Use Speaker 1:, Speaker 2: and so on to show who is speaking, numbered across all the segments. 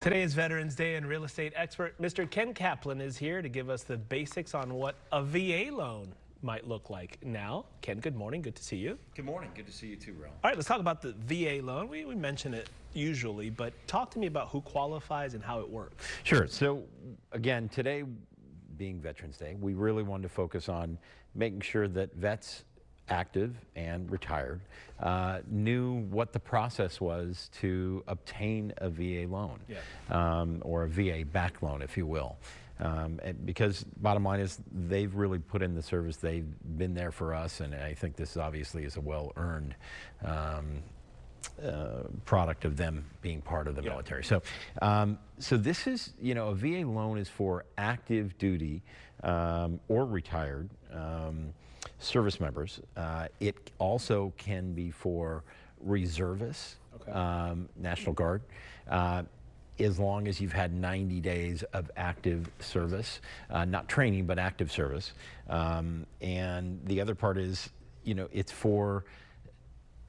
Speaker 1: Today is Veterans Day, and real estate expert Mr. Ken Kaplan is here to give us the basics on what a VA loan might look like. Now, Ken, good morning. Good to see you.
Speaker 2: Good morning. Good to see you too, Rel.
Speaker 1: All right, let's talk about the VA loan. We mention it usually, but talk to me about who qualifies and how it works.
Speaker 3: Sure. So, again, today being Veterans Day, we really wanted to focus on making sure that vets active and retired knew what the process was to obtain a VA loan, or a VA back loan, if you will. Because bottom line is they've really put in the service, they've been there for us, and I think this obviously is a well-earned product of them being part of the military. So, so this is, a VA loan is for active duty or retired service members. It also can be for reservists, National Guard, as long as you've had 90 days of active service, not training, but active service. And the other part is, it's for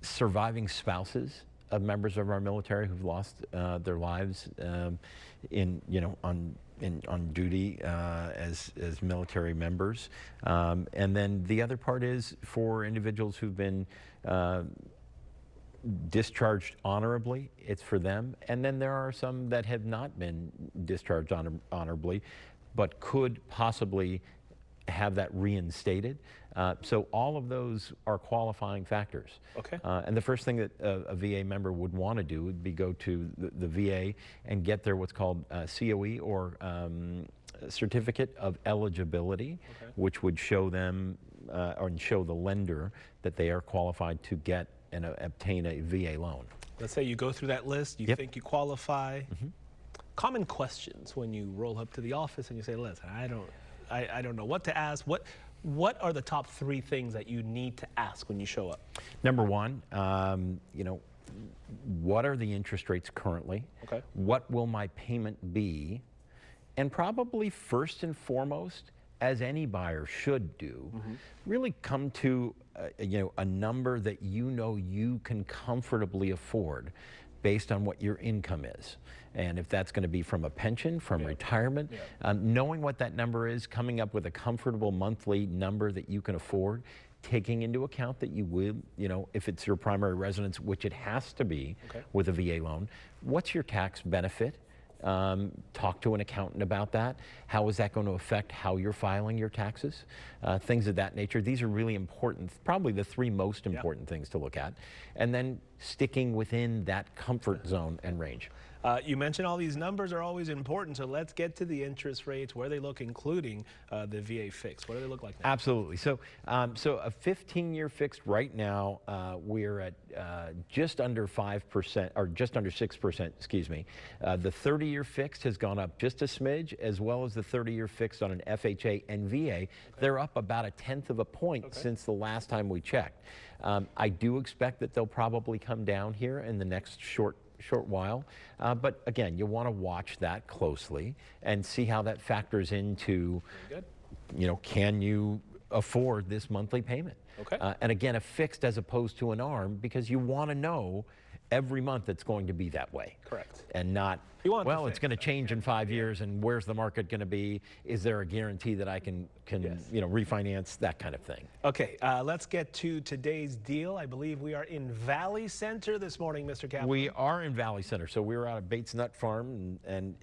Speaker 3: surviving spouses of members of our military who've lost their lives on duty as military members. And then the other part is for individuals who've been discharged honorably. It's for them. And then there are some that have not been discharged honorably, but could possibly have that reinstated. So all of those are qualifying factors.
Speaker 1: Okay.
Speaker 3: And the first thing that a VA member would want to do would be go to the VA and get their what's called COE, or Certificate of Eligibility, which would show them or show the lender that they are qualified to get and obtain a VA loan.
Speaker 1: Let's say you go through that list, you think you qualify. Common questions when you roll up to the office and you say, listen, I don't know what to ask. What are the top 3 things that you need to ask when you show up?
Speaker 3: Number one, what are the interest rates currently? What will my payment be? And probably first and foremost, as any buyer should do, really come to a number that you can comfortably afford based on what your income is. And if that's going to be from a pension, from retirement, knowing what that number is, coming up with a comfortable monthly number that you can afford, taking into account that you will, if it's your primary residence, which it has to be with a VA loan, what's your tax benefit? Talk to an accountant about that. How is that going to affect how you're filing your taxes? Things of that nature. These are really important, probably the 3 most important things to look at. And then sticking within that comfort zone and range.
Speaker 1: You mentioned all these numbers are always important, so let's get to the interest rates, where they look, including the VA fixed. What do they look like now?
Speaker 3: Absolutely. So, so a 15-year fixed right now, we're at just under 5%, or just under 6%, excuse me. The 30-year fixed has gone up just a smidge, as well as the 30-year fixed on an FHA and VA. They're up about 1/10 of a point since the last time we checked. I do expect that they'll probably come down here in the next short while, but again, you want to watch that closely and see how that factors into, can you afford this monthly payment? And again, a fixed as opposed to an ARM, because you want to know every month it's going to be that way. And not, well, it's going to change in 5 years, and where's the market going to be? Is there a guarantee that I can refinance, that kind of thing?
Speaker 1: Okay, let's get to today's deal. I believe we are in Valley Center this morning, Mr. Kaplan.
Speaker 3: We are in Valley Center. So we were out of Bates Nut Farm, and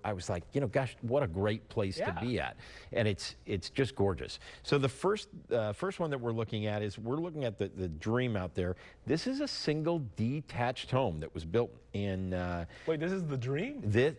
Speaker 3: I was like, gosh, what a great place to be at. And it's just gorgeous. So the first one that we're looking at is, we're looking at the dream out there. This is a single detached home that was built in...
Speaker 1: Wait, this is the dream?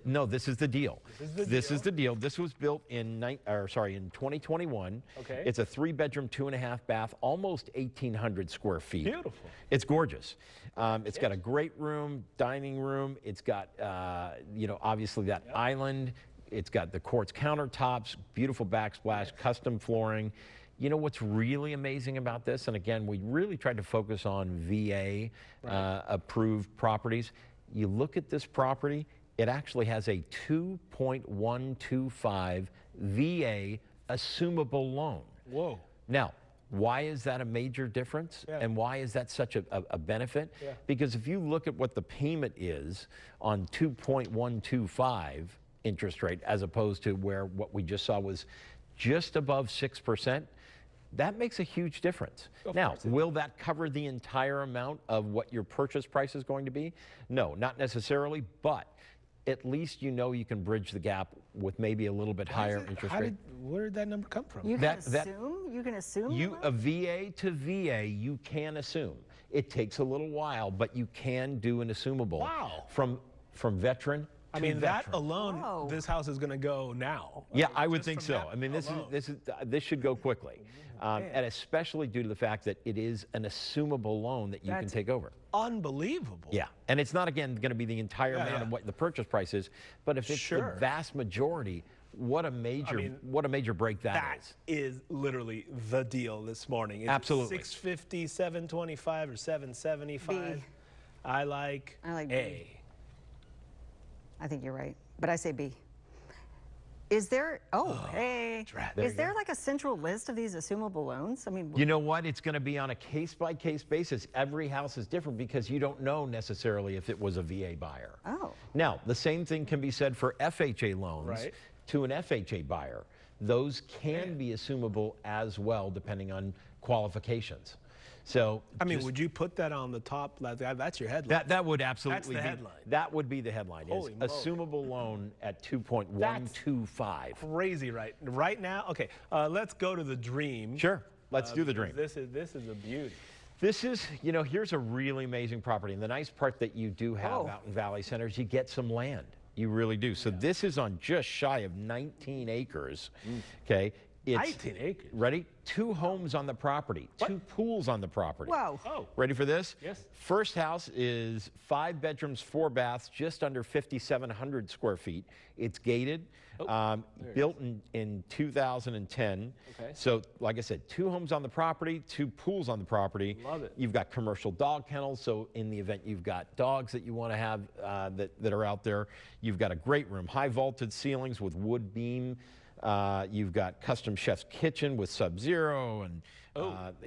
Speaker 3: No, this is the deal. This is the deal. This was built in 2021. It's a 3-bedroom, 2.5 bath, almost 1,800 square feet.
Speaker 1: Beautiful.
Speaker 3: It's gorgeous. It's got a great room, dining room. It's got, obviously that island. It's got the quartz countertops, beautiful backsplash, custom flooring. You know what's really amazing about this? And again, we really tried to focus on VA approved properties. You look at this property, it actually has a 2.125 VA assumable loan.
Speaker 1: Whoa.
Speaker 3: Now, Why is that a major difference?
Speaker 1: Yeah.
Speaker 3: And why is that such a benefit?
Speaker 1: Yeah.
Speaker 3: Because if you look at what the payment is on 2.125 interest rate, as opposed to where what we just saw was just above 6%, that makes a huge difference. Now, will that cover the entire amount of what your purchase price is going to be? No, not necessarily, but at least you know you can bridge the gap with maybe a little bit higher interest rate.
Speaker 1: Where did that number come from?
Speaker 2: You can assume? You can assume?
Speaker 3: A VA to VA, you can assume. It takes a little while, but you can do an assumable.
Speaker 1: Wow.
Speaker 3: From veteran
Speaker 1: I
Speaker 3: to
Speaker 1: mean,
Speaker 3: veteran.
Speaker 1: that alone,
Speaker 2: Whoa.
Speaker 1: this house is going to go now.
Speaker 3: Yeah,
Speaker 1: mean,
Speaker 3: I would
Speaker 1: just
Speaker 3: think
Speaker 1: from
Speaker 3: so.
Speaker 1: that
Speaker 3: I mean,
Speaker 1: alone.
Speaker 3: this should go quickly, and especially due to the fact that it is an assumable loan that you can
Speaker 2: That's-
Speaker 3: take over.
Speaker 1: Unbelievable.
Speaker 3: Yeah, and it's not again going to be the entire amount of what the purchase price is, but if it's
Speaker 1: Sure.
Speaker 3: the vast majority, what a major break
Speaker 1: That
Speaker 3: is.
Speaker 1: is literally the deal this morning. Is
Speaker 3: Absolutely.
Speaker 1: It 650, 725, or 775?
Speaker 2: B.
Speaker 1: I like
Speaker 2: B.
Speaker 1: A.
Speaker 2: I think you're right, but I say B. Is there, hey,
Speaker 1: drat.
Speaker 2: is there like a central list of these assumable loans? I mean,
Speaker 3: You know what? It's going to be on a case-by-case basis. Every house is different because you don't know necessarily if it was a VA buyer.
Speaker 2: oh,
Speaker 3: Now, the same thing can be said for FHA loans
Speaker 1: Right.
Speaker 3: to an FHA buyer. Those can be assumable as well, depending on qualifications. So,
Speaker 1: I mean,
Speaker 3: just-
Speaker 1: would you put that on the top? That's your headline.
Speaker 3: that would absolutely
Speaker 1: the
Speaker 3: be
Speaker 1: headline.
Speaker 3: That would be the headline.
Speaker 1: Holy
Speaker 3: Is
Speaker 1: moly.
Speaker 3: assumable loan at 2.125.
Speaker 1: Crazy right now. Okay, let's go to the dream.
Speaker 3: Sure, let's do the
Speaker 1: because
Speaker 3: dream.
Speaker 1: This is a beauty.
Speaker 3: This is, here's a really amazing property. And the nice part that you do have out in Valley Center is you get some land. You really do. So this is on just shy of 19 acres. Okay. It's
Speaker 1: 19 acres.
Speaker 3: Ready? 2 homes on the property, 2 pools on the property.
Speaker 2: whoa.
Speaker 1: Oh,
Speaker 3: Ready for this?
Speaker 1: Yes.
Speaker 3: First house is 5 bedrooms, 4 baths, just under 5,700 square feet. It's gated, built in 2010.
Speaker 1: Okay.
Speaker 3: So, like I said, 2 homes on the property, 2 pools on the property.
Speaker 1: Love it.
Speaker 3: You've got commercial dog kennels, so in the event you've got dogs that you want to have that are out there, you've got a great room, high vaulted ceilings with wood beam. You've got custom chef's kitchen with Sub-Zero and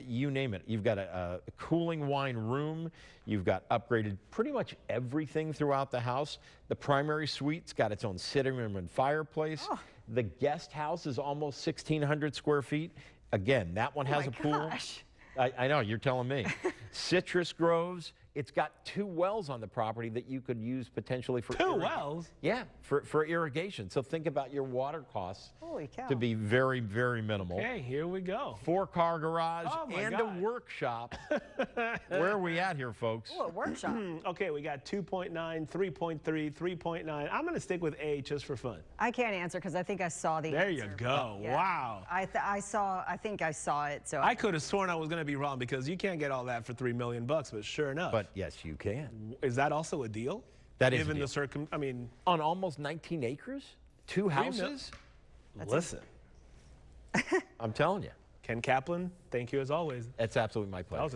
Speaker 3: you name it. You've got a cooling wine room. You've got upgraded pretty much everything throughout the house. The primary suite's got its own sitting room and fireplace. The guest house is almost 1,600 square feet. Again, that one has a pool.
Speaker 2: Gosh.
Speaker 3: I know, you're telling me. Citrus groves. It's got 2 wells on the property that you could use potentially for
Speaker 1: 2 wells?
Speaker 3: Yeah, for irrigation. So think about your water costs
Speaker 2: Holy cow.
Speaker 3: to be very, very minimal.
Speaker 1: Okay, here we go.
Speaker 3: 4-car garage
Speaker 1: Oh my
Speaker 3: and
Speaker 1: God.
Speaker 3: a workshop. Where are we at here, folks?
Speaker 2: Oh, a workshop.
Speaker 1: Okay, we got 2.9, 3.3, 3.9. I'm going to stick with A just for fun.
Speaker 2: I can't answer because I think I saw the
Speaker 1: There
Speaker 2: answer.
Speaker 1: you go.
Speaker 2: Yeah.
Speaker 1: Wow.
Speaker 2: I think I saw it. So
Speaker 1: I could have sworn I was going to be wrong because you can't get all that for $3 million, but sure enough.
Speaker 3: But yes, you can.
Speaker 1: Is that also a deal?
Speaker 3: That is a
Speaker 1: Given
Speaker 3: deal.
Speaker 1: I mean,
Speaker 3: On almost 19 acres? 2 houses?
Speaker 1: listen,
Speaker 3: I'm telling you.
Speaker 1: Ken Kaplan, thank you as always.
Speaker 3: It's absolutely my pleasure.
Speaker 1: That was a